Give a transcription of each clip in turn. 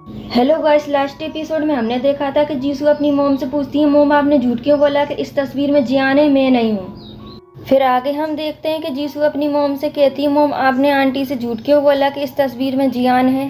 Hello guys, last episode में हमने देखा था कि जीसू अपनी मॉम से पूछती है, मॉम आपने झूठ क्यों बोला कि इस तस्वीर में जियान है, मैं नहीं हूँ। फिर आगे हम देखते हैं कि जीसू अपनी मॉम से कहती है, मॉम आपने आंटी से झूठ क्यों बोला कि इस तस्वीर में जियान है।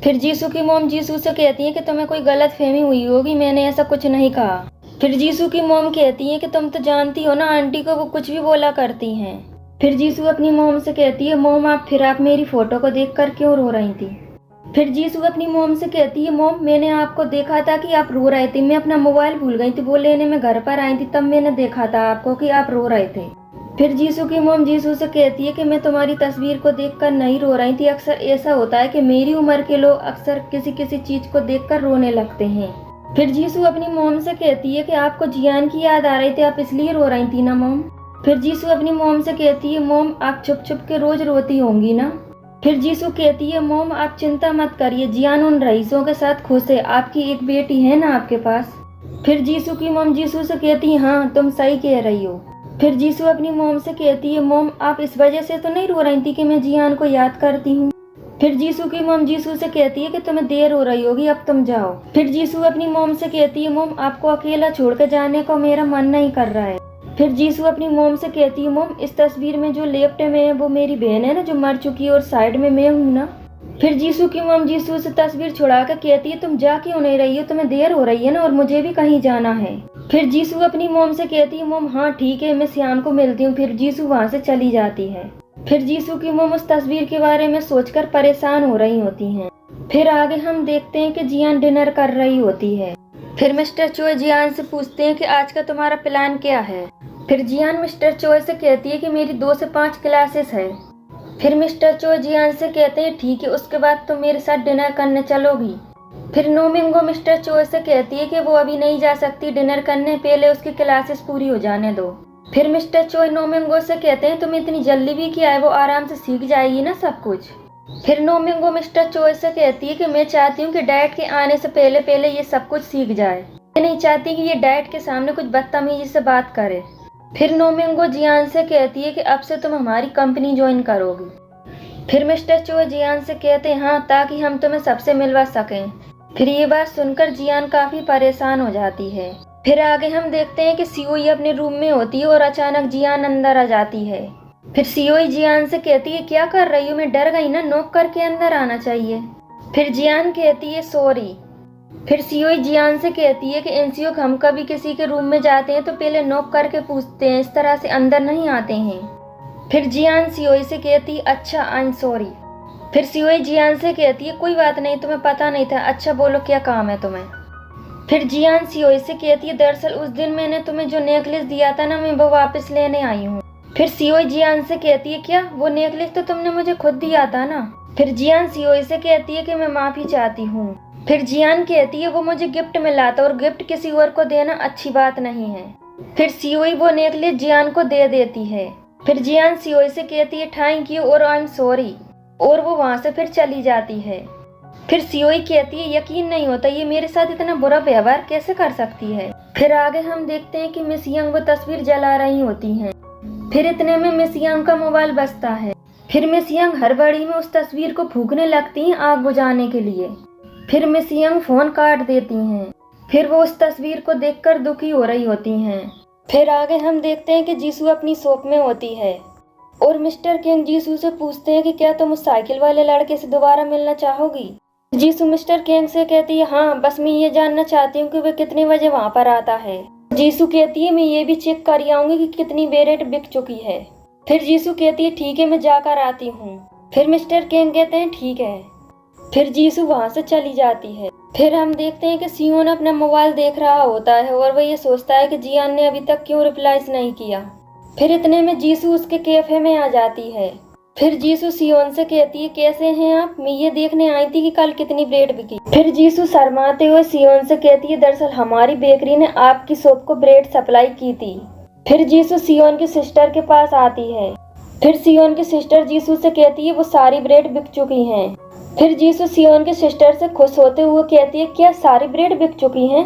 फिर जीसू की मॉम जीसू से कहती है कि तुम्हें कोई गलत फहमी हुई होगी, मैंने ऐसा कुछ नहीं कहा। फिर जीसू की मॉम कहती है कि तुम तो जानती हो ना आंटी को वो कुछ भी बोला करती हैं। फिर जीसू अपनी मॉम से कहती है, मॉम आप मेरी फोटो को देख कर क्यों रो रही थी। फिर जीसू अपनी मॉम से कहती है, मॉम मैंने आपको देखा था कि आप रो रहे थे, मैं अपना मोबाइल भूल गई थी, वो लेने में घर पर आई थी, तब मैंने देखा था आपको कि आप रो रहे थे। फिर जीसू की मॉम जीसू से कहती है कि मैं तुम्हारी तस्वीर को देखकर नहीं रो रही थी, अक्सर ऐसा होता है कि मेरी उम्र के लोग अक्सर किसी किसी चीज को देखकर रोने लगते हैं। फिर जीसू अपनी मॉम से कहती है कि आपको जियान की याद आ रही थी, आप इसलिए रो रही थी ना मॉम। फिर जीसू अपनी मॉम से कहती है, मॉम आप छुप छुप के रोज रोती होंगी ना। फिर जीसू कहती है, मॉम आप चिंता मत करिए, जियान उन रईसों के साथ खुश है, आपकी एक बेटी है ना आपके पास। फिर जीसू की मॉम जीसू से कहती है, हाँ तुम सही कह रही हो। फिर जीसू अपनी मॉम से कहती है, मॉम आप इस वजह से तो नहीं रो रही थी कि मैं जियान को याद करती हूँ। फिर जीसू की मॉम जीसू से कहती है कि तुम्हें देर हो रही होगी, अब तुम जाओ। फिर जीसू अपनी मॉम से कहती है, मॉम आपको अकेला छोड़कर जाने को मेरा मन नहीं कर रहा है। फिर जीसू अपनी मॉम से कहती है, मॉम इस तस्वीर में जो लेफ्ट में है वो मेरी बहन है ना जो मर चुकी है, और साइड में मैं हूँ ना। फिर जीसू की मॉम जीसू से तस्वीर छुड़ा कर कहती है, तुम जा क्यों नहीं रही हो, तुम्हें देर हो रही है ना और मुझे भी कहीं जाना है। फिर जीसू अपनी मॉम से कहती है, मॉम हाँ ठीक है, मैं श्याम को मिलती हूँ। फिर जीसू वहाँ से चली जाती है। फिर जीसू की मॉम उस तस्वीर के बारे में सोचकर परेशान हो रही होती हैं। फिर आगे हम देखते हैं कि जियान डिनर कर रही होती है। फिर मिस्टर चोय जियान से पूछते हैं कि आज का तुम्हारा प्लान क्या है। फिर जियान मिस्टर चोय से कहती है कि मेरी 2 से 5 क्लासेस है। फिर मिस्टर चोय जियान से कहते हैं, ठीक है उसके बाद तुम मेरे साथ डिनर करने चलोगी। फिर नोमिंगो मिस्टर चोय से कहती है कि वो अभी नहीं जा सकती डिनर करने, पहले उसकी क्लासेस पूरी हो जाने दो। फिर मिस्टर चोय नोमिंगो से कहते हैं, तुम इतनी जल्दी भी क्या है, वो आराम से सीख जाएगी ना सब कुछ। फिर नोमिंगो मिस्टर चोय से कहती है कि मैं चाहती हूँ कि डैड के आने से पहले पहले ये सब कुछ सीख जाए, मैं नहीं चाहती कि ये डैड के सामने कुछ बदतमीजी से बात करे। फिर नोमिंगो जियान से कहती है कि अब से तुम हमारी कंपनी ज्वाइन करोगी। फिर मिस्टर चोय जियान से कहते हैं, हाँ ताकि हम तुम्हें सबसे मिलवा सकें। फिर ये बात सुनकर जियान काफी परेशान हो जाती है। फिर आगे हम देखते हैं कि सीओई अपने रूम में होती है और अचानक जियान अंदर आ जाती है। फिर सीओई जियान से कहती है, क्या कर रही हो, मैं डर गई ना, नॉक करके अंदर आना चाहिए। फिर जियान कहती है, सॉरी। फिर सीओई जियान से कहती है कि इंसियोक हम कभी किसी के रूम में जाते हैं तो पहले नॉक करके पूछते हैं, इस तरह से अंदर नहीं आते हैं। फिर जियान सीओई से कहती है, अच्छा आई एम सॉरी। फिर सीओई जियान से कहती है, कोई बात नहीं, तुम्हें पता नहीं था, अच्छा बोलो क्या काम है तुम्हें। फिर जियान सीओई से कहती है, दरअसल उस दिन मैंने तुम्हें जो नेकलेस दिया था ना, मैं वो वापस लेने आई हूँ। फिर सीओई जियान से कहती है, क्या वो नेकलेस तो तुमने मुझे खुद दिया था ना। फिर जियान सीओई से कहती है कि मैं माफी चाहती हूँ। फिर जियान कहती है, वो मुझे गिफ्ट मिला था और गिफ्ट किसी और को देना अच्छी बात नहीं है। फिर सीओई वो नेकलेस जियान को दे देती है। फिर जियान सीओई से कहती है, थैंक यू और आई एम सॉरी, और वो वहाँ से फिर चली जाती है। फिर सीओई कहती है, यकीन नहीं होता ये मेरे साथ इतना बुरा व्यवहार कैसे कर सकती है। फिर आगे हम देखते हैं कि मिस यंग वो तस्वीर जला रही होती हैं। फिर इतने में मिस यंग का मोबाइल बजता है। फिर मिस यंग हड़बड़ी में उस तस्वीर को फूंकने लगती हैं आग बुझाने के लिए। फिर मिस यंग फोन काट देती हैं। फिर वो उस तस्वीर को देखकर दुखी हो रही होती हैं। फिर आगे हम देखते हैं कि जीसू अपनी शॉप में होती है और मिस्टर किंग जीसू से पूछते हैं कि क्या तुम उस साइकिल वाले लड़के से दोबारा मिलना चाहोगी। जीसू मिस्टर किंग से कहती है, हाँ बस मैं ये जानना चाहती हूँ कि वह कितने बजे वहाँ पर आता है। जीसू कहती है, मैं ये भी चेक कर आऊंगी कि कितनी बेरेट बिक चुकी है। फिर जीसू कहती है, ठीक है मैं जाकर आती हूँ। फिर मिस्टर किंग कहते हैं, ठीक है। फिर जीसू वहाँ से चली जाती है। फिर हम देखते हैं कि सियोन अपना मोबाइल देख रहा होता है और वह ये सोचता है कि जियान ने अभी तक क्यों रिप्लाई नहीं किया। फिर इतने में जीसू उसके कैफे में आ जाती है। फिर जीसू सियोन से कहती है, कैसे हैं आप, मैं ये देखने आई थी कि कल कितनी ब्रेड बिकी। फिर जीसू शर्माते हुए सियोन से कहती है, दरअसल हमारी बेकरी ने आपकी शॉप को ब्रेड सप्लाई की थी। फिर जीसू सियोन की सिस्टर के पास आती है। फिर सियोन की सिस्टर जीसू से कहती है, वो सारी ब्रेड बिक चुकी हैं। फिर जीसू सियोन के सिस्टर से खुश होते हुए कहती है, क्या सारी ब्रेड बिक चुकी हैं।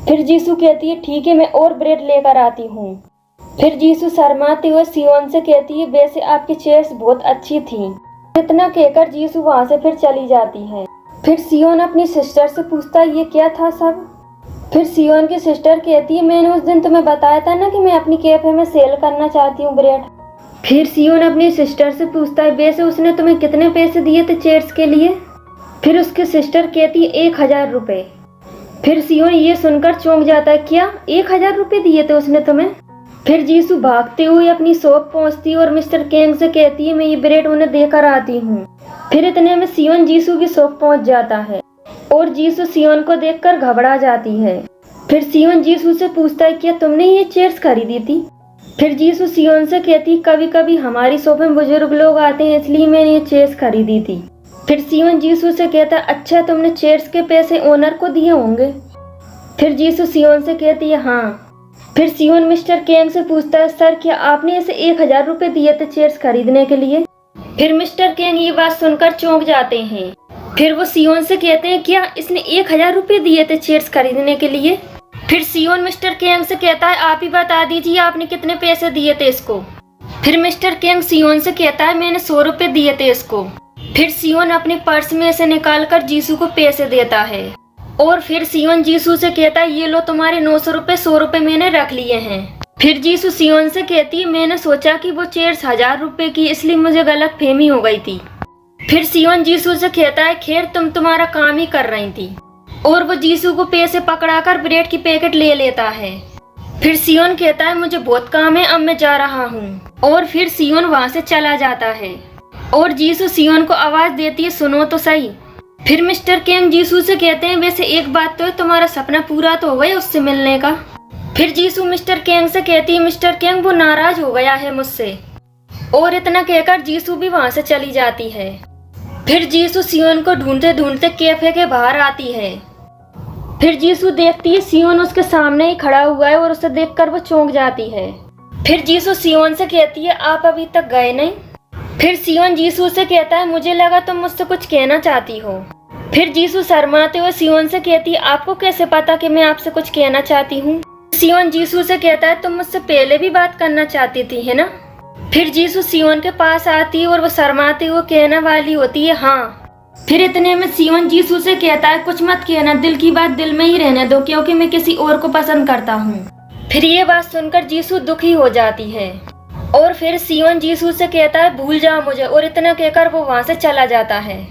फिर जीसू कहती है, ठीक है मैं और ब्रेड लेकर आती हूँ। फिर जीसू शर्माते हुए सियोन से कहती है, वैसे आपकी चेयर्स बहुत अच्छी थी। इतना कहकर जीसू वहाँ से फिर चली जाती है। फिर सियोन अपनी सिस्टर से पूछता है ये क्या था सब। फिर सियोन की सिस्टर कहती है मैंने उस दिन तुम्हें बताया था ना कि मैं अपनी कैफे में सेल करना चाहती हूँ ब्रेड। फिर सियोन अपनी सिस्टर से पूछता है वैसे उसने तुम्हें कितने पैसे दिए थे चेयर्स के लिए। फिर उसकी सिस्टर कहती है 1000 रुपये। फिर सियोन ये सुनकर चौंक जाता है, क्या 1000 रुपये दिए थे उसने तुम्हें। फिर जीसू भागते हुए अपनी शॉप पहुंचती है और मिस्टर केंग से कहती है मैं ये ब्रेड उन्हें देकर आती हूँ। फिर इतने में सियोन जीसू की शॉप पहुंच जाता है और जीसू सियोन को देखकर घबरा जाती है। फिर सियोन जीसू से पूछता है क्या तुमने ये चेयर्स खरीदी थी। फिर जीसू सियोन से कहती कभी कभी हमारी शॉप में बुजुर्ग लोग आते हैं इसलिए मैंने ये चेयर्स खरीदी थी। फिर सियोन जीसू से कहता अच्छा तुमने चेयर्स के पैसे ओनर को दिए होंगे। फिर जीसू सियोन से कहती है हाँ। फिर सियोन मिस्टर केंग से पूछता है सर क्या आपने इसे 1000 रुपये दिए थे चेयर्स खरीदने के लिए। फिर मिस्टर केंग ये बात सुनकर चौंक जाते हैं। फिर वो सियोन से कहते हैं क्या इसने 1000 रुपये दिए थे चेयर्स खरीदने के लिए। फिर सियोन मिस्टर केंग से कहता है आप ही बता दीजिए आपने कितने पैसे दिए थे इसको। फिर मिस्टर केंग सियोन से कहता है मैंने 100 रुपये दिए थे इसको। फिर सियोन अपने पर्स में से निकालकर जीसू को पैसे देता है और फिर सियोन जीसू से कहता है ये लो तुम्हारे 900 रुपये 100 रुपये मैंने रख लिए हैं। फिर जीसू सियोन से कहती है मैंने सोचा कि वो चेयर्स 1000 रुपये की इसलिए मुझे गलतफहमी हो गई थी। फिर सियोन जीसू से कहता है खैर तुम्हारा काम ही कर रही थी और वो जीसू को पैसे पकड़ाकर ब्रेड की पैकेट ले लेता है। फिर सियोन कहता है मुझे बहुत काम है अब मैं जा रहा हूँ और फिर सियोन वहाँ से चला जाता है और जीसू सियोन को आवाज देती है सुनो तो सही। फिर मिस्टर केंग जीसू से कहते हैं वैसे एक बात तो है तुम्हारा सपना पूरा तो हो गया उससे मिलने का। फिर जीसू मिस्टर केंग से कहती है मिस्टर केंग वो नाराज हो गया है मुझसे और इतना कहकर जीसू भी वहाँ से चली जाती है। फिर जीसू सियोन को ढूंढते ढूंढते कैफे के बाहर आती है। फिर जीसू देखती है सियोन उसके सामने ही खड़ा हुआ है और उसे देखकर वो चौंक जाती है। फिर जीसू सियोन से कहती है आप अभी तक गए नहीं। फिर सियोन जीसू से कहता है मुझे लगा तुम मुझसे कुछ कहना चाहती हो। फिर जीसू शर्माते हुए सियोन से कहती है आपको कैसे पता कि मैं आपसे कुछ कहना चाहती हूँ। सियोन जीसू से कहता है तुम मुझसे पहले भी बात करना चाहती थी है ना। फिर जीसू सियोन के पास आती है और वो शर्माते हुए कहने वाली होती है हाँ। फिर इतने में सियोन जीसू से कहता है कुछ मत कहना दिल की बात दिल में ही रहने दो क्योंकि मैं किसी और को पसंद करता हूँ। फिर ये बात सुनकर जीसू दुखी हो जाती है और फिर सियोन जीसू से कहता है भूल जाओ मुझे और इतना कहकर वो वहाँ से चला जाता है।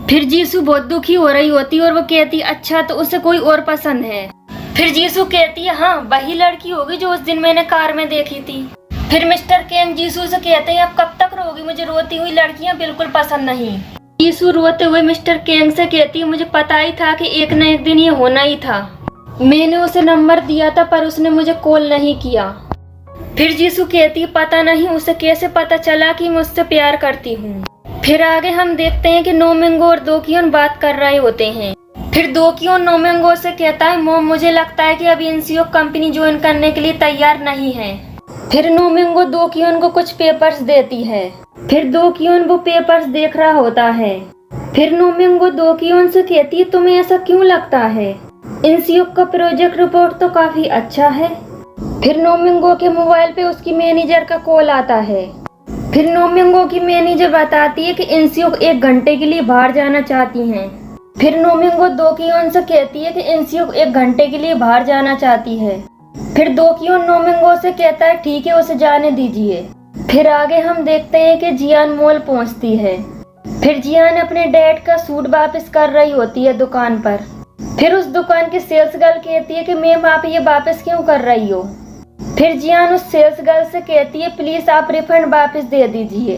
फिर जीसू बहुत दुखी हो रही होती और वो कहती अच्छा तो उसे कोई और पसंद है। फिर जीसू कहती है हाँ वही लड़की होगी जो उस दिन मैंने कार में देखी थी। फिर मिस्टर केंग जीसू से कहते हैं अब कब तक रोगी मुझे रोती हुई लड़कियां बिल्कुल पसंद नहीं। जीसू रोते हुए मिस्टर केंग से कहती है मुझे पता ही था कि एक न एक दिन ये होना ही था। मैंने उसे नंबर दिया था पर उसने मुझे कॉल नहीं किया। फिर जीसू कहती है पता नहीं उसे कैसे पता चला कि मैं उससे प्यार करती हूँ। फिर आगे हम देखते हैं कि नोमिंगो और दोकियोन बात कर रहे होते हैं। फिर दोकियोन नोमिंगो से कहता है मोम मुझे लगता है कि अभी इंसियो कंपनी ज्वाइन करने के लिए तैयार नहीं है। फिर नोमिंगो दोकियोन को कुछ पेपर्स देती है। फिर दोकियोन वो पेपर्स देख रहा होता है। फिर नोमिंगो दोकियोन से कहती है तुम्हें ऐसा क्यों लगता है इंसियो का प्रोजेक्ट रिपोर्ट तो काफी अच्छा है। फिर नोमिंगो के मोबाइल पे उसकी मैनेजर का कॉल आता है। फिर नोमिंगो की मैनेजर बताती है कि इंसियो 1 घंटे के लिए बाहर जाना चाहती हैं। फिर नोमिंगो दोकियोन से कहती है कि इंसियो 1 घंटे के लिए बाहर जाना चाहती है। फिर दोकियोन नोमिंगो से कहता है ठीक है उसे जाने दीजिए। फिर आगे हम देखते हैं कि जियान मॉल पहुंचती है। फिर जियान अपने डैड का सूट वापस कर रही होती है दुकान पर। फिर उस दुकान की सेल्स गर्ल कहती है कि मैम आप ये वापस क्यों कर रही हो। फिर जियान उस सेल्स गर्ल से कहती है प्लीज आप रिफंड वापस दे दीजिए।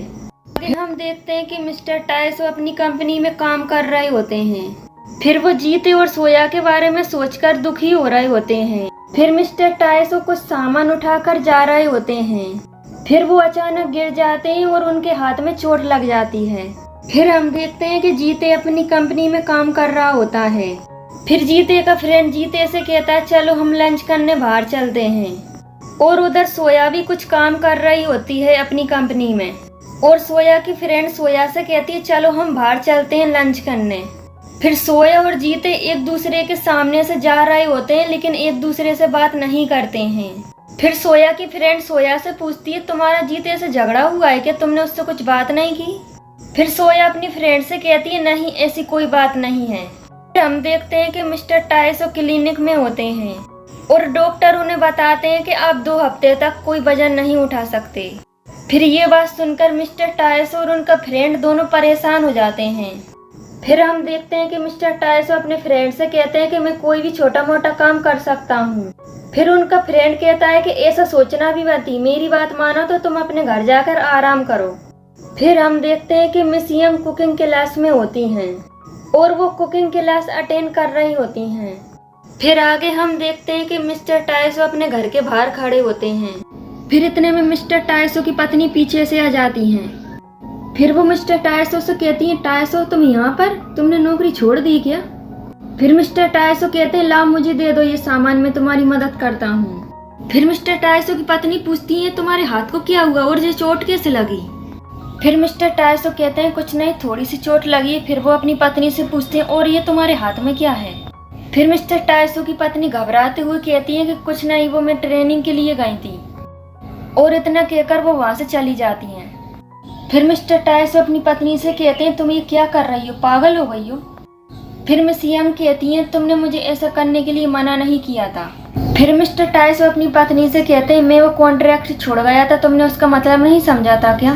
आगे हम देखते हैं कि मिस्टर टाइसो अपनी कंपनी में काम कर रहे होते हैं। फिर वो जीते और सोया के बारे में सोचकर दुखी हो रहे होते हैं। फिर मिस्टर टाइसो कुछ सामान उठाकर जा रहे होते हैं। फिर वो अचानक गिर जाते हैं और उनके हाथ में चोट लग जाती है। फिर हम देखते हैं कि जीते अपनी कंपनी में काम कर रहा होता है। फिर जीते का फ्रेंड जीते से कहता है चलो हम लंच करने बाहर चलते हैं। और उधर सोया भी कुछ काम कर रही होती है अपनी कंपनी में और सोया की फ्रेंड सोया से कहती है चलो हम बाहर चलते हैं लंच करने। फिर सोया और जीते एक दूसरे के सामने से जा रहे होते हैं लेकिन एक दूसरे से बात नहीं करते हैं। फिर सोया की फ्रेंड सोया से पूछती है तुम्हारा जीते से झगड़ा हुआ है क्या तुमने उससे कुछ बात नहीं की। फिर सोया अपनी फ्रेंड से कहती है नहीं ऐसी कोई बात नहीं है। हम देखते हैं कि मिस्टर टाइसो क्लिनिक में होते हैं और डॉक्टर उन्हें बताते हैं कि आप 2 हफ्ते तक कोई वजन नहीं उठा सकते। फिर ये बात सुनकर मिस्टर टाइसो और उनका फ्रेंड दोनों परेशान हो जाते हैं। फिर हम देखते हैं कि मिस्टर टाइसो अपने फ्रेंड से कहते हैं कि मैं कोई भी छोटा मोटा काम कर सकता हूँ। फिर उनका फ्रेंड कहता है कि ऐसा सोचना भी मत, मेरी बात मानो तो तुम अपने घर जाकर आराम करो। फिर हम देखते हैं कि मिस यंग कुकिंग क्लास में होती हैं और वो कुकिंग क्लास अटेंड कर रही होती हैं। फिर आगे हम देखते हैं कि मिस्टर टाइसो अपने घर के बाहर खड़े होते हैं। फिर इतने में मिस्टर टाइसो की पत्नी पीछे से आ जाती हैं। फिर वो मिस्टर टाइसो से कहती हैं, टाइसो तुम यहाँ पर, तुमने नौकरी छोड़ दी क्या? फिर मिस्टर टाइसो कहते हैं, लाओ मुझे दे दो ये सामान, मैं तुम्हारी मदद करता हूँ। फिर मिस्टर टाइसो की पत्नी पूछती है, तुम्हारे हाथ को क्या हुआ और ये चोट कैसे लगी? फिर मिस्टर टाइसो कहते हैं, कुछ नहीं, थोड़ी सी चोट लगी है। फिर वो अपनी पत्नी से पूछते हैं, और ये तुम्हारे हाथ में क्या है? फिर मिस्टर टाइसो की पत्नी घबराते हुए कहती है कि कुछ नहीं, वो मैं ट्रेनिंग के लिए गई थी। और इतना कहकर वो वहाँ से चली जाती हैं। फिर मिस्टर टाइसो अपनी पत्नी से कहते हैं, तुम ये क्या कर रही हो, पागल हो गई हो? फिर मिस यंग कहती हैं, तुमने मुझे ऐसा करने के लिए मना नहीं किया था। फिर मिस्टर टाइसो अपनी पत्नी से कहते हैं, मैं वो कॉन्ट्रैक्ट छोड़ गया था, तुमने उसका मतलब नहीं समझा था क्या?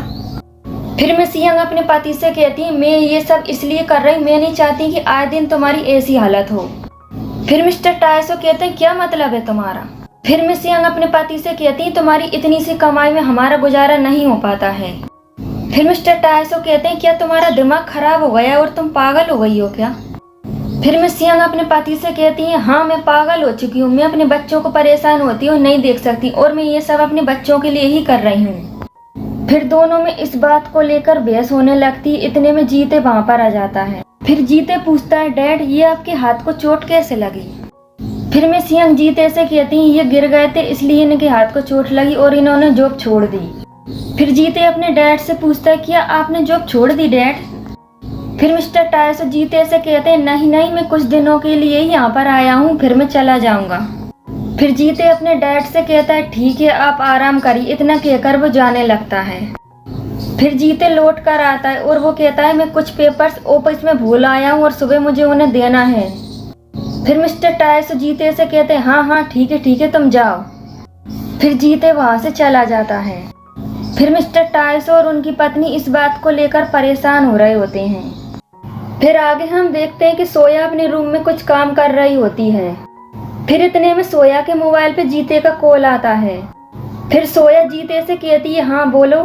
फिर मिस यंग अपने पति से कहती है, मैं ये सब इसलिए कर रही, मैं नहीं चाहती कि आए दिन तुम्हारी ऐसी हालत हो। फिर मिस्टर टाइसो कहते हैं, क्या मतलब है तुम्हारा? फिर मिस यंग अपने पति से कहती है, तुम्हारी इतनी सी कमाई में हमारा गुजारा नहीं हो पाता है। फिर मिस्टर टाइसो कहते हैं, क्या तुम्हारा दिमाग खराब हो गया और तुम पागल हो गई हो क्या? फिर मिस यंग अपने पति से कहती है, हाँ मैं पागल हो चुकी हूँ, मैं अपने बच्चों को परेशान होती हूँ, नहीं देख सकती, और मैं ये सब अपने बच्चों के लिए ही कर रही हूँ। फिर दोनों में इस बात को लेकर बहस होने लगती। इतने में जीते वहाँ पर आ जाता है। फिर जीते पूछता है, डैड ये आपके हाथ को चोट कैसे लगी? फिर मिस यंग जीते से कहती हैं, ये गिर गए थे इसलिए इनके हाथ को चोट लगी और इन्होंने जॉब छोड़ दी। फिर जीते अपने डैड से पूछता है, क्या आपने जॉब छोड़ दी डैड? फिर मिस्टर टाइसो जीते से कहते हैं, नहीं नहीं, मैं कुछ दिनों के लिए ही यहाँ पर आया हूँ, फिर मैं चला जाऊँगा। फिर जीते अपने डैड से कहता है, ठीक है आप आराम करिए। इतना कहकर वो जाने लगता है। फिर जीते लौट कर आता है और वो कहता है, मैं कुछ पेपर्स ऑफिस में भूल आया हूँ और सुबह मुझे उन्हें देना है। फिर मिस्टर टाइसो जीते से कहते हैं, हाँ हाँ ठीक है तुम जाओ। फिर जीते वहाँ से चला जाता है। फिर मिस्टर टाइसो और उनकी पत्नी इस बात को लेकर परेशान हो रहे होते हैं। फिर आगे हम देखते हैं कि सोया अपने रूम में कुछ काम कर रही होती है। फिर इतने में सोया के मोबाइल पे जीते का कॉल आता है। फिर सोया जीते से कहती है, हाँ बोलो।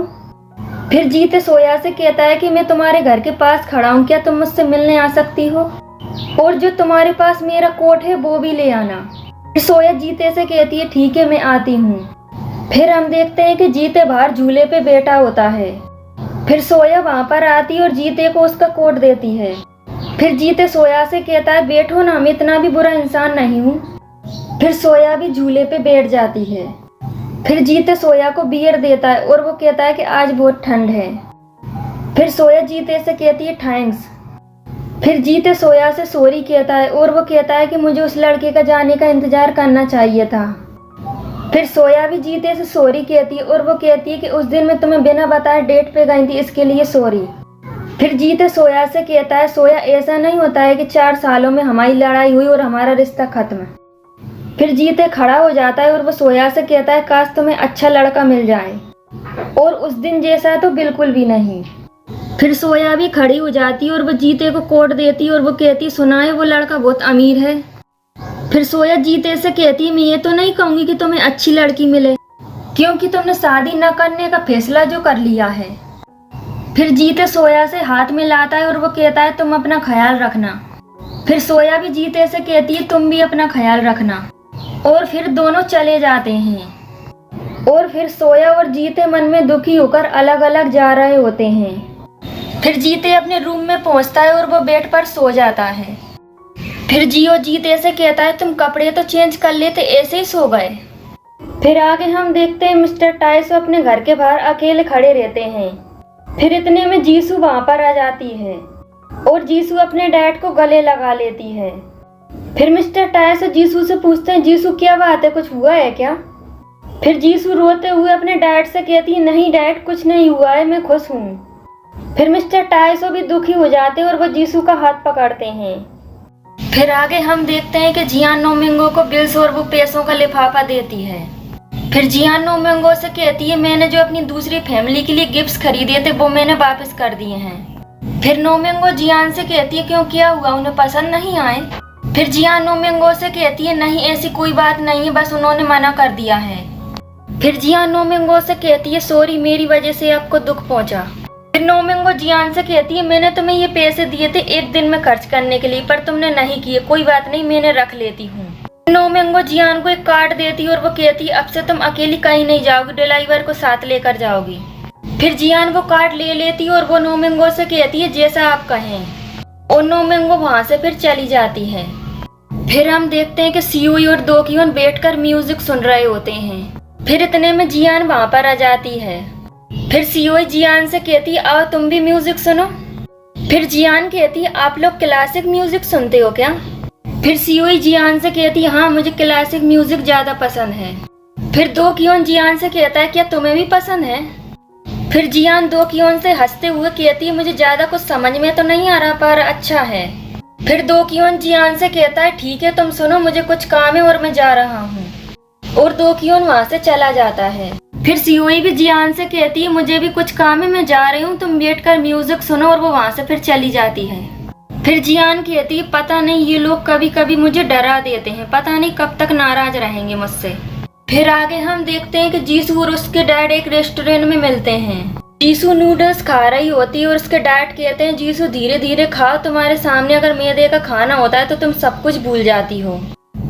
फिर जीते सोया से कहता है कि मैं तुम्हारे घर के पास खड़ा हूँ, क्या तुम मुझसे मिलने आ सकती हो? और जो तुम्हारे पास मेरा कोट है वो भी ले आना। फिर सोया जीते से कहती है, ठीक है मैं आती हूँ। फिर हम देखते हैं कि जीते बाहर झूले पे बैठा होता है। फिर सोया वहाँ पर आती और जीते को उसका कोट देती है। फिर जीते सोया से कहता है, बैठो ना, मैं इतना भी बुरा इंसान नहीं हूँ। फिर सोया भी झूले पे बैठ जाती है। फिर जीते सोया को बियर देता है और वो कहता है कि आज बहुत ठंड है। फिर सोया जीते से कहती है, थैंक्स। फिर जीते सोया से सॉरी कहता है और वो कहता है कि मुझे उस लड़के का जाने का इंतजार करना चाहिए था। फिर सोया भी जीते से सॉरी कहती है और वो कहती है कि उस दिन मैं तुम्हें बिना बताए डेट पे गई थी, इसके लिए सॉरी। फिर जीते सोया से कहता है, सोया ऐसा नहीं होता है कि 4 सालों में हमारी लड़ाई हुई और हमारा रिश्ता खत्म। फिर जीते खड़ा हो जाता है और वो सोया से कहता है, काश तुम्हें अच्छा लड़का मिल जाए, और उस दिन जैसा तो बिल्कुल भी नहीं। फिर सोया भी खड़ी हो जाती है और वो जीते को कोट देती और वो कहती, सुना है वो लड़का बहुत अमीर है। फिर सोया जीते से कहती, मैं ये तो नहीं कहूँगी कि तुम्हें अच्छी लड़की मिले, क्योंकि तुमने शादी न करने का फैसला जो कर लिया है। फिर जीते सोया से हाथ मिलाता है और वो कहता है, तुम अपना ख्याल रखना। फिर सोया भी जीते से कहती है, तुम भी अपना ख्याल रखना। और फिर दोनों चले जाते हैं। और फिर सोया और जीते मन में दुखी होकर अलग अलग जा रहे होते हैं। फिर जीते अपने रूम में पहुंचता है और वो बेड पर सो जाता है। फिर जियो जीते से कहता है, तुम कपड़े तो चेंज कर लेते, ऐसे ही सो गए। फिर आगे हम देखते हैं मिस्टर टाइसो अपने घर के बाहर अकेले खड़े रहते हैं। फिर इतने में जीसू वहां पर आ जाती है और जीसू अपने डैड को गले लगा लेती है। फिर मिस्टर टाइसो जीसू से पूछते हैं, जीसू क्या बात है, कुछ हुआ है क्या? फिर जीसू रोते हुए अपने डैड से कहती है, नहीं डैड कुछ नहीं हुआ है, मैं खुश हूँ। फिर मिस्टर टाइसो भी दुखी हो जाते और वो जीसू का हाथ पकड़ते हैं। फिर आगे हम देखते हैं कि जियान नोमिंगो को बिल्स और वो पैसों का लिफाफा देती है। फिर जियान नोमिंगो से कहती है मैंने जो अपनी दूसरी फैमिली के लिए गिफ्ट्स खरीदे थे वो मैंने वापस कर दिए हैं। फिर नोमिंगो जियान से कहती है क्यों, क्या हुआ, उन्हें पसंद नहीं आए। फिर जियान नोमिंगो से कहती है नहीं ऐसी कोई बात नहीं है, बस उन्होंने मना कर दिया है। फिर जियान नोमिंगो से कहती है सॉरी मेरी वजह से आपको दुख पहुंचा। फिर नोमिंगो जियान से कहती है मैंने तुम्हें ये पैसे दिए थे एक दिन में खर्च करने के लिए पर तुमने नहीं किए, कोई बात नहीं मैंने रख लेती हूँ। नोमिंगो जियान को एक कार्ड देती और वो कहती अब से तुम अकेली कहीं नहीं जाओगी, ड्राइवर को साथ लेकर जाओगी। फिर जियान वो कार्ड ले लेती और वो नोमिंगो से कहती है जैसा आप कहें, और नोमिंगो वहाँ से फिर चली जाती है। फिर हम देखते हैं कि सियोई और दोक्योन बैठकर म्यूजिक सुन रहे होते हैं। फिर इतने में जियान वहाँ पर आ जाती है। फिर सियोई जियान से कहती है आओ तुम भी म्यूजिक सुनो। फिर जियान कहती है आप लोग क्लासिक म्यूजिक सुनते हो क्या। फिर सियोई जियान से कहती है हाँ मुझे क्लासिक म्यूजिक ज्यादा पसंद है। फिर दोक्योन जियान से कहता है क्या तुम्हें भी पसंद है। फिर जियान दोक्योन से हंसते हुए कहती है मुझे ज्यादा कुछ समझ में तो नहीं आ रहा पर अच्छा है। फिर दोक्योन जियान से कहता है ठीक है तुम सुनो मुझे कुछ काम है और मैं जा रहा हूँ, और दोक्योन वहाँ से चला जाता है। फिर सियोई भी जियान से कहती है मुझे भी कुछ काम है मैं जा रही हूँ, तुम बैठकर म्यूजिक सुनो, और वो वहाँ से फिर चली जाती है। फिर जियान कहती है पता नहीं ये लोग कभी कभी मुझे डरा देते हैं, पता नहीं कब तक नाराज रहेंगे मुझसे। फिर आगे हम देखते हैं कि जीसू और उसके डैड एक रेस्टोरेंट में मिलते हैं। जीसू नूडल्स खा रही होती है और उसके डैड कहते हैं जीसू धीरे धीरे खाओ, तुम्हारे सामने अगर मैदे का खाना होता है तो तुम सब कुछ भूल जाती हो।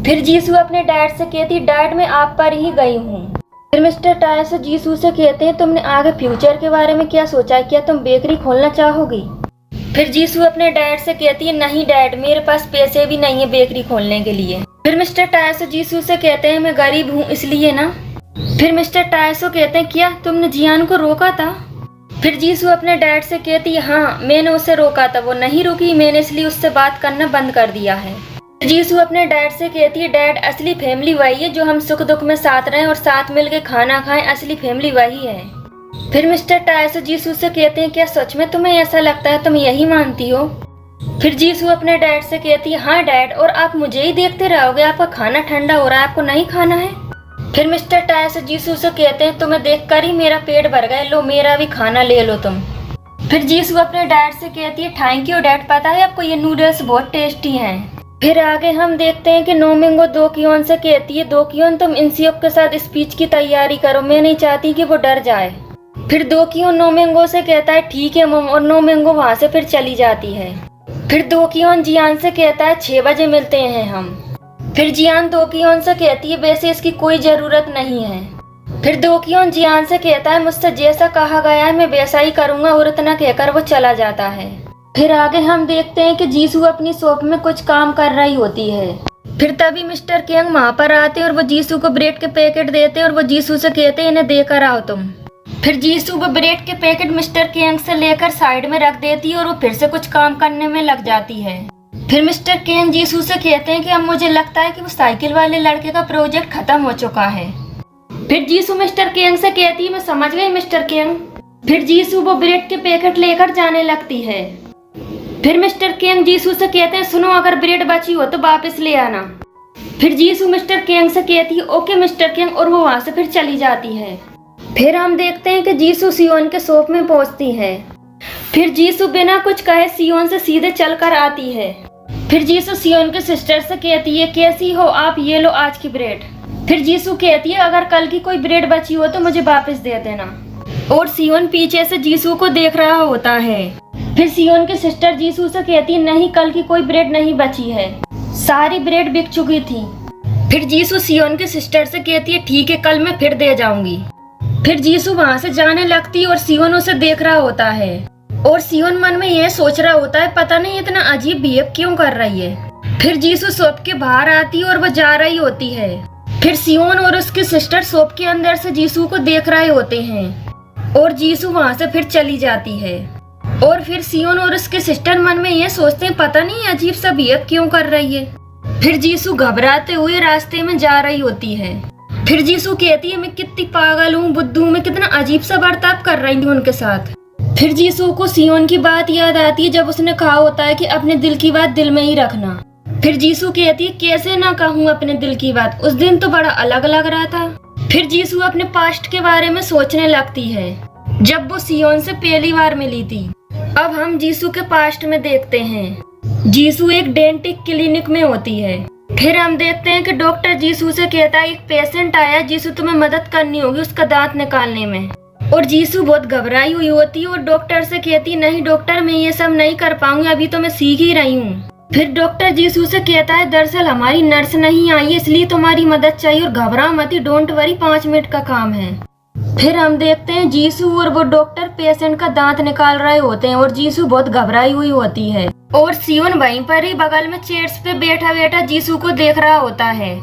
फिर जीसू अपने डैड से कहती डैड मैं आप पर ही गई हूँ। फिर मिस्टर टायस जीसू से कहते हैं तुमने आगे फ्यूचर के बारे में क्या सोचा है, क्या तुम बेकरी खोलना चाहोगी। फिर जीसू अपने डैड से कहती है नहीं डैड मेरे पास पैसे भी नहीं है बेकरी खोलने के लिए। फिर मिस्टर टायस जीसू से कहते हैं मैं गरीब हूँ इसलिए ना। फिर मिस्टर टायसो कहते हैं क्या तुमने जियान को रोका था। फिर जीसू अपने डैड से कहती है हाँ मैंने उसे रोका था, वो नहीं रुकी, मैंने इसलिए उससे बात करना बंद कर दिया है। जीसू अपने डैड से कहती है डैड असली फैमिली वही है जो हम सुख दुख में साथ रहें और साथ मिलकर खाना खाएं, असली फैमिली वही है। फिर मिस्टर टायसो जीसू से कहते हैं क्या सच में तुम्हें ऐसा लगता है, तुम यही मानती हो। फिर जीसू अपने डैड से कहती है हाँ डैड, और आप मुझे ही देखते रहोगे, आपका खाना ठंडा हो रहा है, आपको नहीं खाना है। फिर मिस्टर टायस जीसू से कहते हैं तुम्हें देखकर ही मेरा पेट भर गया, लो मेरा भी खाना ले लो तुम। फिर जीसू अपने डैड से कहती है थैंक यू डैड, पता है आपको ये नूडल्स बहुत टेस्टी हैं। फिर आगे हम देखते हैं कि नोमिंगो दोक्योन से कहती है दोक्योन तुम इंसियोक के साथ स्पीच की तैयारी करो, मैं नहीं चाहती कि वो डर जाए। फिर दोक्योन नोमिंगो से कहता है ठीक है मम, और नोमिंगो वहाँ से फिर चली जाती है। फिर दोक्योन जियान से कहता है 6 बजे मिलते हैं हम। फिर जियान दोक्योन से कहती है वैसे इसकी कोई जरूरत नहीं है। फिर दोक्योन जियान से कहता है मुझसे जैसा कहा गया है मैं वैसा ही करूँगा, और इतना कहकर वो चला जाता है। फिर आगे हम देखते हैं कि जीसू अपनी शॉप में कुछ काम कर रही होती है। फिर तभी मिस्टर केंग वहाँ पर आते और वो जीसू को ब्रेड के पैकेट देते और वो जीसू से कहते इन्हें देकर आओ तुम। फिर जीसू वो ब्रेड के पैकेट मिस्टर केंग से लेकर साइड में रख देती है और वो फिर से कुछ काम करने में लग जाती है। फिर मिस्टर केंग जीसू से कहते हैं कि अब मुझे लगता है कि वो साइकिल वाले लड़के का प्रोजेक्ट खत्म हो चुका है। फिर जीसू मिस्टर केंग से कहती है मैं समझ गई मिस्टर केंग। फिर जीसू वो ब्रेड के पैकेट लेकर जाने लगती है। फिर मिस्टर केंग जीसू से कहते हैं सुनो अगर ब्रेड बची हो तो वापस ले आना। फिर जीसू मिस्टर केंग से कहती है ओके मिस्टर केंग, और वो वहाँ से फिर चली जाती है। फिर हम देखते हैं कि जीसू सियोन के शॉप में पहुँचती है। फिर जीसू बिना कुछ कहे सियोन से सीधे चलकर आती है। फिर जीसू सियोन के सिस्टर से कहती है कैसी हो आप, ये लो आज की ब्रेड। फिर जीसू कहती है अगर कल की कोई ब्रेड बची हो तो मुझे वापस दे देना, और सियोन पीछे से जीसू को देख रहा होता है। फिर सियोन की सिस्टर जीसू से कहती है नहीं कल की कोई ब्रेड नहीं बची है, सारी ब्रेड बिक चुकी थी। फिर जीसू सियोन की सिस्टर से कहती है ठीक है कल मैं फिर दे जाऊंगी। फिर जीसू वहाँ से जाने लगती है और सियोन उसे देख रहा होता है, और सियोन मन में यह सोच रहा होता है पता नहीं इतना अजीब बिहेव क्यों कर रही है। फिर जीसू शॉप के बाहर आती है और वो जा रही होती है। फिर सियोन और उसकी सिस्टर शॉप के अंदर से जीसू को देख रहे होते हैं, और जीसू वहाँ से फिर चली जाती है। और फिर सियोन और उसके सिस्टर मन में ये सोचते हैं पता नहीं अजीब सा बिहेव क्यों कर रही है। फिर जीसू घबराते हुए रास्ते में जा रही होती है। फिर जीसू कहती है मैं कितनी पागल हूँ, बुद्धू, मैं कितना अजीब सा बर्ताव कर रही थी उनके साथ। फिर जीसू को सियोन की बात याद आती है जब उसने कहा होता है कि अपने दिल की बात दिल में ही रखना। फिर जीसू कहती है कैसे ना कहूँ अपने दिल की बात, उस दिन तो बड़ा अलग लग रहा था। फिर जीसू अपने पास्ट के बारे में सोचने लगती है जब वो सियोन से पहली बार मिली थी। अब हम जीसू के पास्ट में देखते हैं। जीसू एक डेंटिक क्लिनिक में होती है। फिर हम देखते हैं कि डॉक्टर जीसू से कहता है एक पेशेंट आया, जीसू तुम्हें मदद करनी होगी उसका दांत निकालने में। और जीसू बहुत घबराई हुई होती है और डॉक्टर से कहती नहीं डॉक्टर मैं ये सब नहीं कर पाऊंगी, अभी तो मैं सीख ही रही हूँ। फिर डॉक्टर जीसू से कहता है दरअसल हमारी नर्स नहीं आई है इसलिए तुम्हारी मदद चाहिए और घबराओ मत, डोंट वरी 5 मिनट का काम है। फिर हम देखते हैं जीसू और वो डॉक्टर पेशेंट का दांत निकाल रहे होते हैं और जीसू बहुत घबराई हुई होती है और सियोन वहीं पर ही बगल में चेयर्स पे बैठा बैठा जीसू को देख रहा होता है।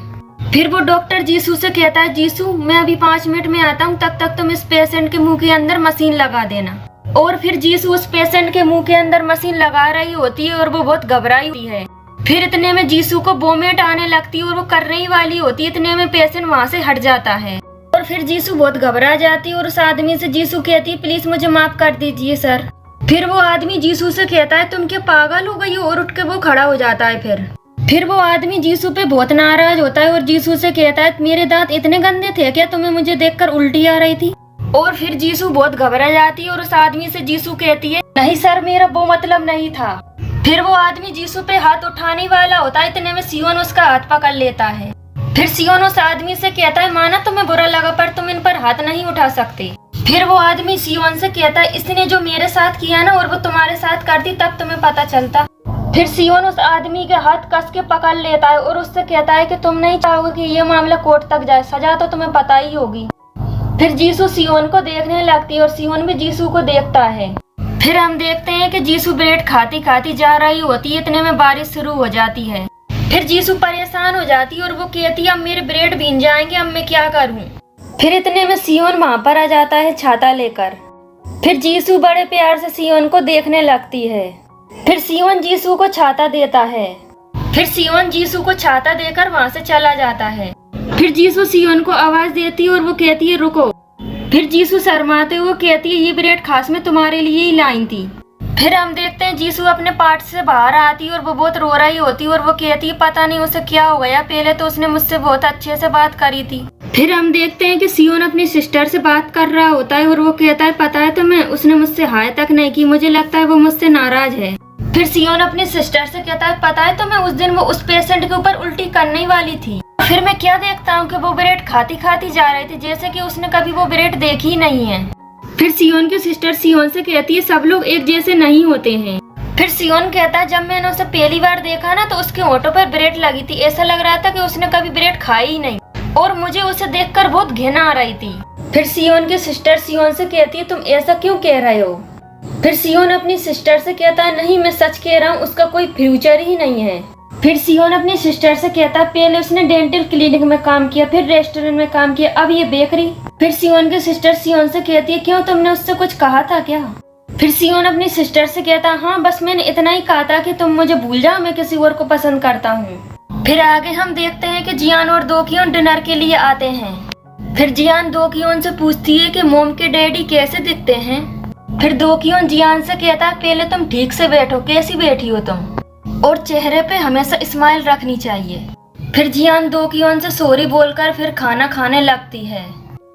फिर वो डॉक्टर जीसू से कहता है जीसू मैं अभी 5 मिनट में आता हूँ, तब तक तुम इस पेशेंट के मुंह के अंदर मशीन लगा देना। और फिर जीसू उस पेशेंट के मुंह के अंदर मशीन लगा रही होती है और वो बहुत घबराई हुई है। फिर इतने में जीसू को वोमिट आने लगती है और वो करने ही वाली होती है, इतने में पेशेंट वहाँ से हट जाता है। और फिर जीसू बहुत घबरा जाती है और उस आदमी से जीसू कहती है प्लीज मुझे माफ कर दीजिए सर। फिर वो आदमी जीसू से कहता है तुम क्या पागल हो गई हो, और उठ के वो खड़ा हो जाता है। फिर वो आदमी जीसू पे बहुत नाराज होता है और जीसू से कहता है मेरे दांत इतने गंदे थे क्या, तुम्हें मुझे देखकर उल्टी आ रही थी। और फिर जीसू बहुत घबरा जाती है और उस आदमी से जीसू कहती है नहीं सर मेरा वो मतलब नहीं था। फिर वो आदमी जीसू पे हाथ उठाने वाला होता है, इतने में सियोन उसका हाथ पकड़ लेता है। फिर सियोन उस आदमी से कहता है माना तुम्हें बुरा लगा पर तुम इन पर हाथ नहीं उठा सकते। फिर वो आदमी सियोन से कहता है इसने जो मेरे साथ किया ना और वो तुम्हारे साथ करती तब तुम्हें पता चलता। फिर सियोन उस आदमी के हाथ कस के पकड़ लेता है और उससे कहता है कि तुम नहीं चाहोगे कि ये मामला कोर्ट तक जाए, सजा तो तुम्हें पता ही होगी। फिर जीसू सियोन को देखने लगती है और सियोन भी जीसू को देखता है। फिर हम देखते हैं कि जीसू ब्रेड खाती खाती जा रही होती है, इतने में बारिश शुरू हो जाती है। फिर जीसू परेशान हो जाती है और वो कहती है अब मेरे ब्रेड भीग जाएंगे, अब मैं क्या करूं। फिर इतने में सियोन वहाँ पर आ जाता है छाता लेकर। फिर जीसू बड़े प्यार से सियोन को देखने लगती है। फिर सियोन जीसू को छाता देता है। फिर सियोन जीसू को छाता देकर वहाँ से चला जाता है। फिर जीसू सियोन को आवाज देती है और वो कहती है रुको। फिर जीसू शर्माते हुए कहती है ये ब्रेड खास में तुम्हारे लिए ही लाई थी। फिर हम देखते हैं जीसू अपने पार्ट से बाहर आती है और वो बहुत रो रही होती है और वो कहती है पता नहीं उसे क्या हो गया, पहले तो उसने मुझसे बहुत अच्छे से बात करी थी। फिर हम देखते हैं कि सियोन अपनी सिस्टर से बात कर रहा होता है और वो कहता है पता है तुम्हें उसने मुझसे हाय तक नहीं की, मुझे लगता है वो मुझसे नाराज है। फिर सियोन अपनी सिस्टर से कहता है पता है तुम्हें उस दिन वो उस पेशेंट के ऊपर उल्टी करने वाली थी। फिर मैं क्या देखता हूँ कि वो ब्रेड खाती खाती जा रही थी जैसे कि उसने कभी वो ब्रेड देखी ही नहीं है। फिर सियोन की सिस्टर सियोन से कहती है सब लोग एक जैसे नहीं होते हैं। फिर सियोन कहता है जब मैंने उसे पहली बार देखा ना तो उसके होठों पर ब्रेड लगी थी, ऐसा लग रहा था कि उसने कभी ब्रेड खाई ही नहीं और मुझे उसे देखकर बहुत घृणा आ रही थी। फिर सियोन की सिस्टर सियोन से कहती है तुम ऐसा क्यों कह रहे हो। फिर सियोन अपनी सिस्टर से कहता है नहीं मैं सच कह रहा हूँ, उसका कोई फ्यूचर ही नहीं है। फिर सियोन अपनी सिस्टर से कहता है पहले उसने डेंटल क्लिनिक में काम किया, फिर रेस्टोरेंट में काम किया, अब ये बेकरी। फिर सियोन की सिस्टर सियोन से कहती है क्यों तुमने उससे कुछ कहा था क्या। फिर सियोन अपनी सिस्टर से कहता है हाँ बस मैंने इतना ही कहा था कि तुम मुझे भूल जाओ, मैं किसी और को पसंद करता हूँ। फिर आगे हम देखते हैं कि जियान और दोकियोन डिनर के लिए आते हैं। फिर जियान दोकियोन से पूछती है कि मोम के डैडी कैसे दिखते हैं। फिर दोकियोन जियान से कहता है पहले तुम ठीक से बैठो, कैसी बैठी हो तुम, और चेहरे पे हमेशा स्माइल रखनी चाहिए। फिर जियान दोकियोन से सॉरी बोलकर फिर खाना खाने लगती है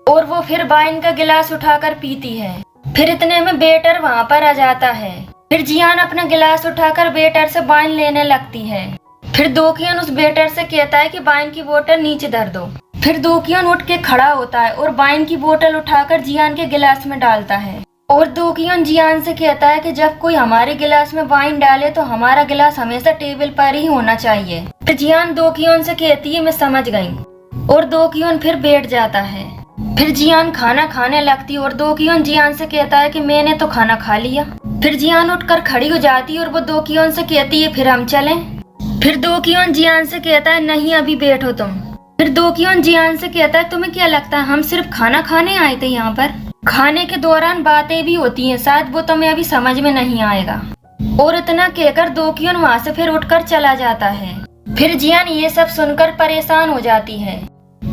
और वो फिर वाइन का गिलास उठाकर पीती है। फिर इतने में वेटर वहाँ पर आ जाता है। फिर जियान अपना गिलास उठाकर वेटर से वाइन लेने लगती है। फिर दोकियोन उस वेटर से कहता है कि वाइन की बोतल नीचे धर दो। फिर दोकियोन उठ के खड़ा होता है और वाइन की बोतल उठाकर जियान के गिलास में डालता है और दोकियोन जियान से कहता है कि जब कोई हमारे गिलास में वाइन डाले तो हमारा गिलास हमेशा टेबल पर ही होना चाहिए। फिर जियान दोकियोन से कहती है मैं समझ गई और दोकियोन फिर बैठ जाता है। फिर जियान खाना खाने लगती है और दोकियोन जियान से कहता है कि मैंने तो खाना खा लिया। फिर जियान उठकर खड़ी हो जाती है और वो दोकियोन से कहती है फिर हम चलें। फिर दोकियोन जियान से कहता है नहीं अभी बैठो तुम। फिर दोकियोन जियान से कहता है तुम्हें क्या लगता है हम सिर्फ खाना खाने आए थे यहाँ पर, खाने के दौरान बातें भी होती हैं, शायद वो तुम्हें अभी समझ में नहीं आएगा। और इतना कहकर दोकियोन वहाँ से फिर उठकर चला जाता है। फिर जियान ये सब सुनकर परेशान हो जाती है।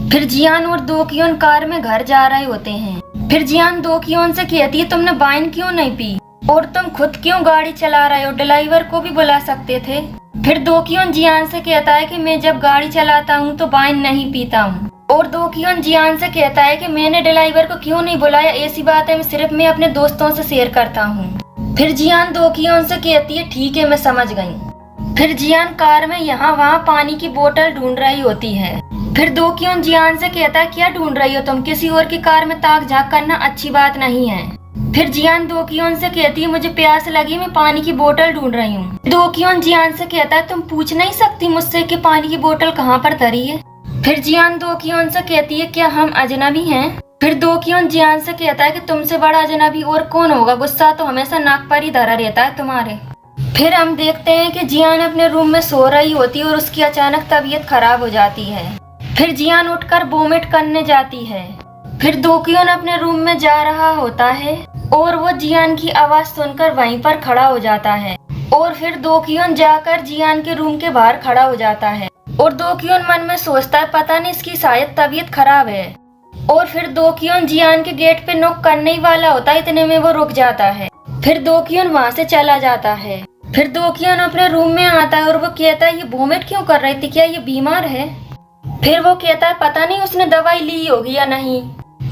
फिर जियान और दोकियोन कार में घर जा रहे होते हैं। फिर जियान दोकियोन से कहती है तुमने वाइन क्यों नहीं पी और तुम खुद क्यों गाड़ी चला रहे हो, ड्राइवर को भी बुला सकते थे। फिर दोक्योन जियान से कहता है कि मैं जब गाड़ी चलाता हूँ तो वाइन नहीं पीता हूँ। और दोक्योन जियान से कहता है कि मैंने ड्राइवर को क्यों नहीं बुलाया, ऐसी बात है सिर्फ मैं अपने दोस्तों से शेयर करता हूँ। फिर जियान दोक्योन से कहती है ठीक है मैं समझ गई। फिर जियान कार में यहाँ वहाँ पानी की बोतल ढूंढ रही होती है। फिर दोक्योन जियान से कहता है क्या ढूंढ रही हो तुम, किसी और की कार में ताक झांक करना अच्छी बात नहीं है। फिर जियान दोक्योन से कहती है मुझे प्यास लगी, मैं पानी की बोतल ढूंढ रही हूँ। दोक्योन जियान से कहता है तुम पूछ नहीं सकती मुझसे कि पानी की बोतल कहाँ पर धरी है। फिर जियान दोक्योन से कहती है क्या हम अजनबी हैं। फिर दोक्योन जियान से कहता है कि तुमसे बड़ा अजनबी और कौन होगा, गुस्सा तो हमेशा नाक पर ही धरा रहता है तुम्हारे। फिर हम देखते हैं कि जियान अपने रूम में सो रही होती है और उसकी अचानक तबीयत खराब हो जाती है। फिर जियान उठकर वोमिट करने जाती है। फिर दोक्योन अपने रूम में जा रहा होता है और वो जियान की आवाज सुनकर वहीं पर खड़ा हो जाता है। और फिर दोक्योन जाकर जियान के रूम के बाहर खड़ा हो जाता है और दोक्योन मन में सोचता है पता नहीं इसकी शायद तबीयत खराब है। और फिर दोक्योन जियान के गेट पे नॉक करने ही वाला होता है, इतने में वो रुक जाता है। फिर दोक्योन वहाँ से चला जाता है। फिर दोक्योन अपने रूम में आता है और वो कहता है ये वोमिट क्यों कर रही थी, क्या ये बीमार है। फिर वो कहता है पता नहीं उसने दवाई ली होगी या नहीं।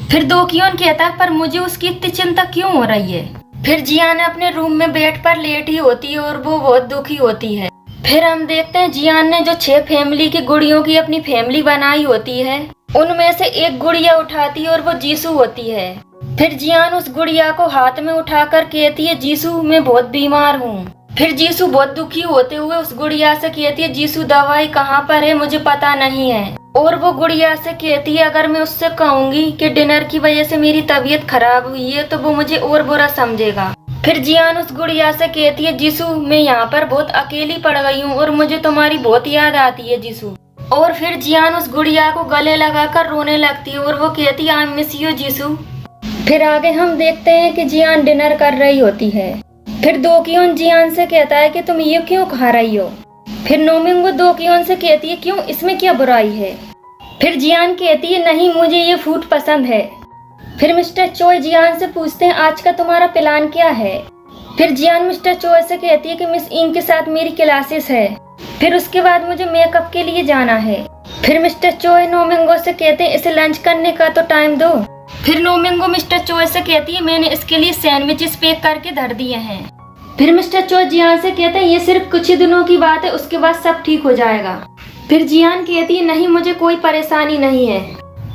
फिर दोक्योन कहता है पर मुझे उसकी इतनी चिंता क्यों हो रही है। फिर जियान अपने रूम में बेड पर लेटी होती है और वो बहुत दुखी होती है। फिर हम देखते हैं जियान ने जो 6 फैमिली की गुड़ियों की अपनी फैमिली बनाई होती है उनमें से एक गुड़िया उठाती है और वो जीसू होती है। फिर जियान उस गुड़िया को हाथ में उठाकर कहती है जीसू मैं बहुत बीमार हूँ। फिर जीसू बहुत दुखी होते हुए उस गुड़िया से कहती है जीसू दवाई कहाँ पर है मुझे पता नहीं है। और वो गुड़िया से कहती है अगर मैं उससे कहूंगी कि डिनर की वजह से मेरी तबीयत खराब हुई है तो वो मुझे और बुरा समझेगा। फिर जियान उस गुड़िया से कहती है जीसू मैं यहाँ पर बहुत अकेली पड़ गई हूँ और मुझे तुम्हारी बहुत याद आती है जीसू। और फिर जियान उस गुड़िया को गले लगाकर रोने लगती है और वो कहती है आई मिस यू जीसू। फिर आगे हम देखते हैं कि जियान डिनर कर रही होती है। फिर दोक्योन जियान से कहता है कि तुम ये क्यों खा रही हो। फिर नोमिंगो दोक्योन से कहती है क्यों इसमें क्या बुराई है। फिर जियान कहती है नहीं मुझे ये फूड पसंद है। फिर मिस्टर चोय जियान से पूछते हैं आज का तुम्हारा प्लान क्या है। फिर जियान मिस्टर चोय से कहती है कि मिस इंग के साथ मेरी क्लासेस है, फिर उसके बाद मुझे मेकअप के लिए जाना है। फिर मिस्टर चोय नोमिंगो से कहते हैं इसे लंच करने का तो टाइम दो। फिर नोमिंगो मिस्टर चोय से कहती है मैंने इसके लिए सैंडविचेस पैक करके धर दिए हैं। फिर मिस्टर चोय जियान से कहते हैं ये सिर्फ कुछ ही दिनों की बात है, उसके बाद सब ठीक हो जाएगा। फिर जियान कहती है नहीं मुझे कोई परेशानी नहीं है।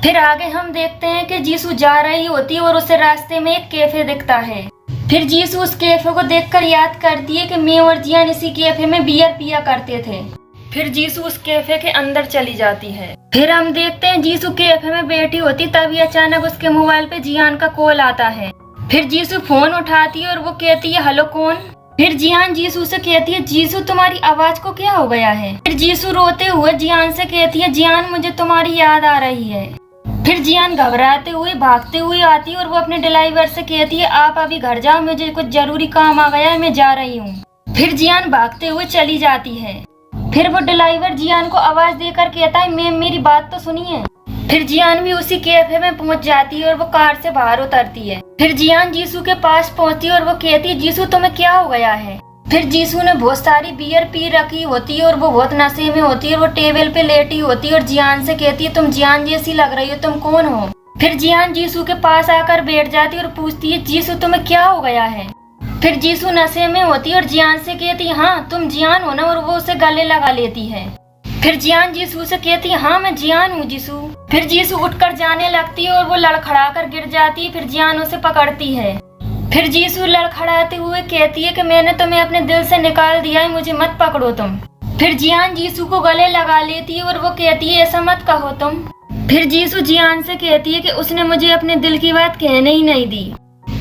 फिर आगे हम देखते हैं कि जीसू जा रही होती है और उसे रास्ते में एक कैफे दिखता है। फिर जीसू उस कैफे को देखकर याद करती है कि मैं और जियान इसी कैफे में बियर पिया करते थे। फिर जीसू उस कैफे के अंदर चली जाती है। फिर हम देखते हैं जीसू कैफे में बैठी होती तभी अचानक उसके मोबाइल पे जियान का कॉल आता है। फिर जीसू फोन उठाती है और वो कहती है हेलो कौन। फिर जियान जीसू से कहती है जीसू तुम्हारी आवाज को क्या हो गया है। फिर जीसू रोते हुए जियान से कहती है जियान मुझे तुम्हारी याद आ रही है। फिर जियान घबराते हुए भागते हुए आती है और वो अपने ड्राइवर से कहती है आप अभी घर जाओ, मुझे कुछ जरूरी काम आ गया है, मैं जा रही हूँ। फिर जियान भागते हुए चली जाती है। फिर वो ड्राइवर जियान को आवाज देकर कहता है मैम मेरी बात तो सुनिए। फिर जियान भी उसी कैफे में पहुंच जाती है और वो कार से बाहर उतरती है। फिर जियान जीसू के पास पहुंचती है और वो कहती है जीसू तुम्हें क्या हो गया है। फिर जीसू ने बहुत सारी बियर पी रखी होती है और वो बहुत नशे में होती है और वो टेबल पे लेटी होती है और जियान से कहती है तुम जियान जैसी लग रही हो, तुम कौन हो। फिर जियान जीसू के पास आकर बैठ जाती है और पूछती है जीसू तुम्हें क्या हो गया है। फिर जीसू नशे में होती है और जियान से कहती है हाँ तुम जियान हो ना, और वो उसे गले लगा लेती है। फिर जियान जीसू से कहती है हाँ मैं जियान हूँ जीसू। फिर जीसू उठकर जाने लगती है और वो लड़खड़ा कर गिर जाती है। फिर जियान उसे पकड़ती है। फिर जीसू लड़खड़ाते हुए कहती है कि मैंने तुम्हें अपने दिल से निकाल दिया है, मुझे मत पकड़ो तुम। फिर जियान जीसू को गले लगा लेती है और वो कहती है ऐसा मत कहो तुम। फिर जीसू जियान से कहती है कि उसने मुझे अपने दिल की बात कहने ही नहीं दी।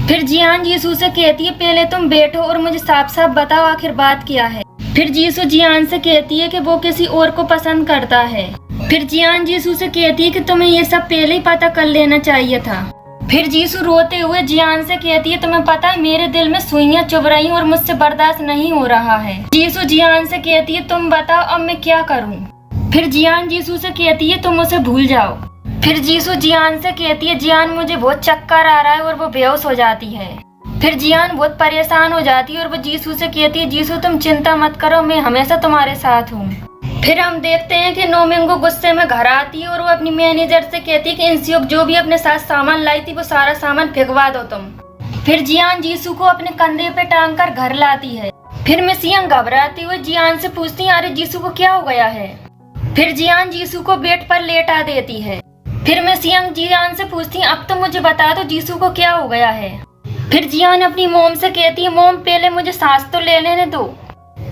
फिर जियान जीसू से कहती है पहले तुम बैठो और मुझे साफ साफ बताओ आखिर बात क्या है। फिर जीसू जियान से कहती है कि वो किसी और को पसंद करता है। फिर जियान जीसू से कहती है कि तुम्हें ये सब पहले ही पता कर लेना चाहिए था। फिर जीसू रोते हुए जियान से कहती है तुम्हें पता है मेरे दिल में सुइयां चुभ रही हैं और मुझसे बर्दाश्त नहीं हो रहा है। जीसू जियान से कहती है तुम बताओ अब मैं क्या करूं। फिर जियान जीसू से कहती है तुम उसे भूल जाओ। फिर जीसू जियान से कहती है जियान मुझे बहुत चक्कर आ रहा है और वो बेहोश हो जाती है। फिर जियान बहुत परेशान हो जाती है और वो जीसू से कहती है, जीसू तुम चिंता मत करो, मैं हमेशा तुम्हारे साथ हूँ। फिर हम देखते हैं कि नोमिंगो गुस्से में घर आती है और वो अपनी मैनेजर से कहती है कि इंसियोक जो भी अपने साथ सामान लाई थी वो सारा सामान फेंकवा दो तुम। फिर जियान जीसू को अपने कंधे पे टांग कर घर लाती है। फिर मिस यंग घबराती हुई जियान से पूछती है, अरे जीसू को क्या हो गया है। फिर जियान जीसू को बेड पर लेटा देती है। फिर मिस यंग जियान से पूछती है, अब तो मुझे बता दो जीसू को क्या हो गया है। फिर जियान अपनी मोम से कहती है, मोम पहले मुझे सांस तो ले लेने दो।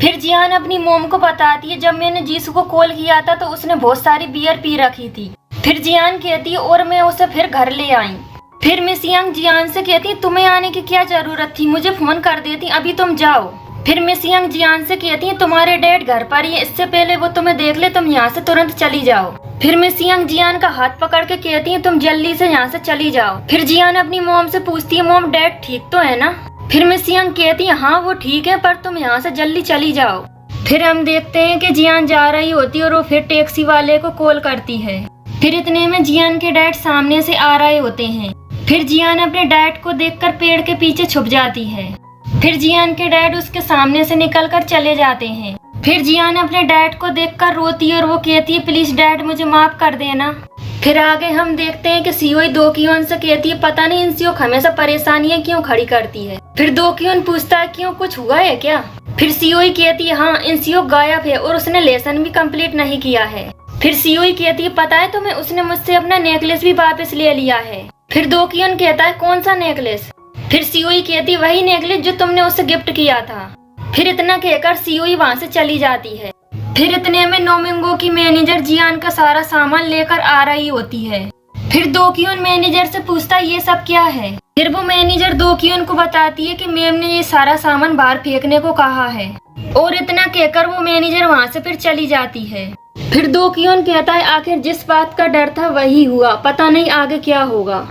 फिर जियान अपनी मोम को बताती है, जब मैंने जीसू को कॉल किया था तो उसने बहुत सारी बियर पी रखी थी। फिर जियान कहती है, और मैं उसे फिर घर ले आई। फिर मिस यंग जियान से कहती है, तुम्हें आने की क्या जरूरत थी, मुझे फोन कर देती, अभी तुम जाओ। फिर मिस यंग जियान से कहती है, तुम्हारे डैड घर पर ही है, इससे पहले वो तुम्हें देख ले तुम यहाँ से तुरंत चली जाओ। फिर मिस यंग जियान का हाथ पकड़ के कहती है, तुम जल्दी से यहाँ से चली जाओ। फिर जियान अपनी मोम से पूछती है, मोम डैड ठीक तो है ना। फिर मिस यंग कहती है, हाँ वो ठीक है, पर तुम यहाँ से जल्दी चली जाओ। फिर हम देखते हैं कि जियान जा रही होती है और वो फिर टैक्सी वाले को कॉल करती है। फिर इतने में जियान के डैड सामने से आ रहे होते हैं। फिर जियान अपने डैड को देखकर पेड़ के पीछे छुप जाती है। फिर जियान के डैड उसके सामने से निकलकर चले जाते हैं। फिर जियान अपने डैड को देखकर रोती है और वो कहती है, प्लीज डैड मुझे माफ कर देना। फिर आगे हम देखते हैं कि सियोई दोक्योन से कहती है, पता नहीं इंसियोक हमेशा परेशानियां क्यों खड़ी करती है। फिर दोक्योन पूछता है, क्यों कुछ हुआ है क्या। फिर सियोई कहती है, हाँ इंसियोक गायब है और उसने लेसन भी कंप्लीट नहीं किया है। फिर सियोई कहती है, पता है तुम्हें, उसने मुझसे अपना नेकलेस भी वापस ले लिया है। फिर दोक्योन कहता है, कौन सा नेकलेस। फिर सियोई कहती है, वही नेकलेस जो तुमने उसे गिफ्ट किया था। फिर इतना कहकर सियोई वहाँ से चली जाती है। फिर इतने में नोमिंगो की मैनेजर जियान का सारा सामान लेकर आ रही होती है। फिर दोक्योन मैनेजर से पूछता है, ये सब क्या है। फिर वो मैनेजर दोक्योन को बताती है कि मैम ने ये सारा सामान बाहर फेंकने को कहा है। और इतना कहकर वो मैनेजर वहाँ से फिर चली जाती है। फिर दोक्योन कहता है, आखिर जिस बात का डर था वही हुआ, पता नहीं आगे क्या होगा।